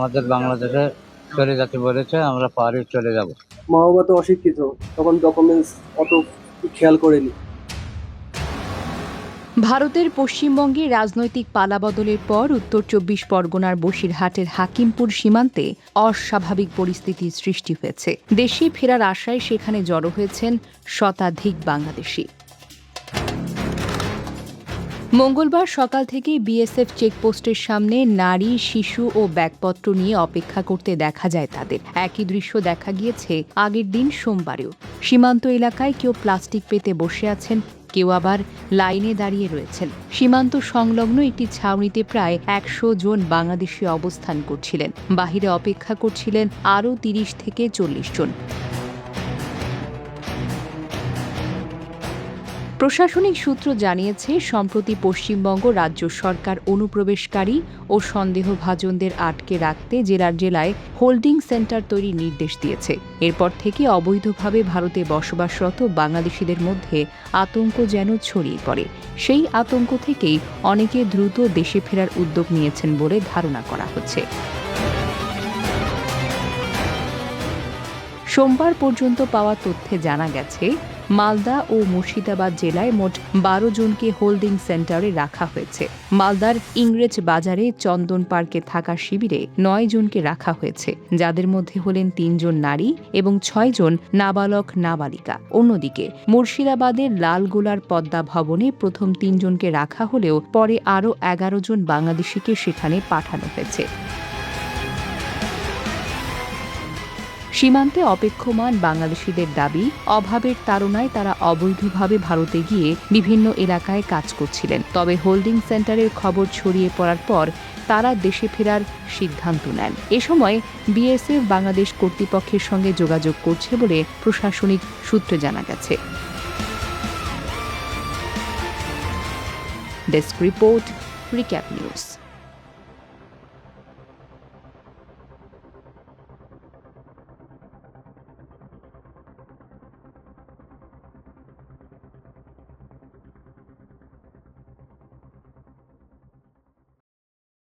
আমাদের বাংলাদেশে চলে যেতে বলেছে, আমরা পারি চলে যাব। মা বাবা তো অশিক্ষিত, তখন ডকুমেন্টস অত খেয়াল করেনি। ভারতের পশ্চিমবঙ্গে রাজনৈতিক পালাবদলের পর উত্তর ২৪ পরগনার বসিরহাটের হাকিমপুর সীমান্তে অস্বাভাবিক পরিস্থিতির সৃষ্টি হয়েছে। দেশে ফেরার আশায় সেখানে জড়ো হয়েছেন শতাধিক বাংলাদেশি। মঙ্গলবার সকাল থেকেই বিএসএফ চেকপোস্টের সামনে নারী, শিশু ও ব্যাগপত্র নিয়ে অপেক্ষা করতে দেখা যায় তাদের। একই দৃশ্য দেখা গিয়েছে আগের দিন সোমবারেও। সীমান্ত এলাকায় কেউ প্লাস্টিক পেতে বসে আছেন, কেউ আবার লাইনে দাঁড়িয়ে রয়েছেন। সীমান্ত সংলগ্ন একটি ছাউনিতে প্রায় ১০০ জন বাংলাদেশি অবস্থান করছিলেন। বাহিরে অপেক্ষা করছিলেন আরও ৩০ থেকে ৪০ জন। প্রশাসনিক সূত্র জানিয়েছে, সম্প্রতি পশ্চিমবঙ্গ রাজ্য সরকার অনুপ্রবেশকারী ও সন্দেহভাজনদের আটকে রাখতে জেলায় হোল্ডিং সেন্টার তৈরির নির্দেশ দিয়েছে। এরপর থেকে অবৈধভাবে ভারতে বসবাসরত বাংলাদেশিদের মধ্যে আতঙ্ক যেন ছড়িয়ে পড়ে। সেই আতঙ্ক থেকেই অনেকে দ্রুত দেশে ফেরার উদ্যোগ নিয়েছেন বলে ধারণা করা হচ্ছে। সোমবার পর্যন্ত পাওয়া তথ্যে জানা গেছে, মালদা ও মুর্শিদাবাদ জেলায় মোট ১২ জনকে হোল্ডিং সেন্টারে রাখা হয়েছে। মালদার ইংরেজ বাজারে চন্দন পার্কে থাকা শিবিরে ৯ জনকে রাখা হয়েছে, যাদের মধ্যে হলেন ৩ জন নারী এবং ৬ জন নাবালক নাবালিকা। অন্যদিকে মুর্শিদাবাদের লালগোলার পদ্মা ভবনে প্রথম ৩ জনকে রাখা হলেও পরে আরও ১১ জন বাংলাদেশিকে সেখানে পাঠানো হয়েছে। সীমান্তে অপেক্ষমান বাংলাদেশিদের দাবি, অভাবের তাড়নায় তারা অবৈধভাবে ভারতে গিয়ে বিভিন্ন এলাকায় কাজ করছিলেন। তবে হোল্ডিং সেন্টারের খবর ছড়িয়ে পড়ার পর তারা দেশে ফেরার সিদ্ধান্ত নেন। এ সময় বিএসএফ বাংলাদেশ কর্তৃপক্ষের সঙ্গে যোগাযোগ করছে বলে প্রশাসনিক সূত্রে জানা গেছে। Desk report, recap news.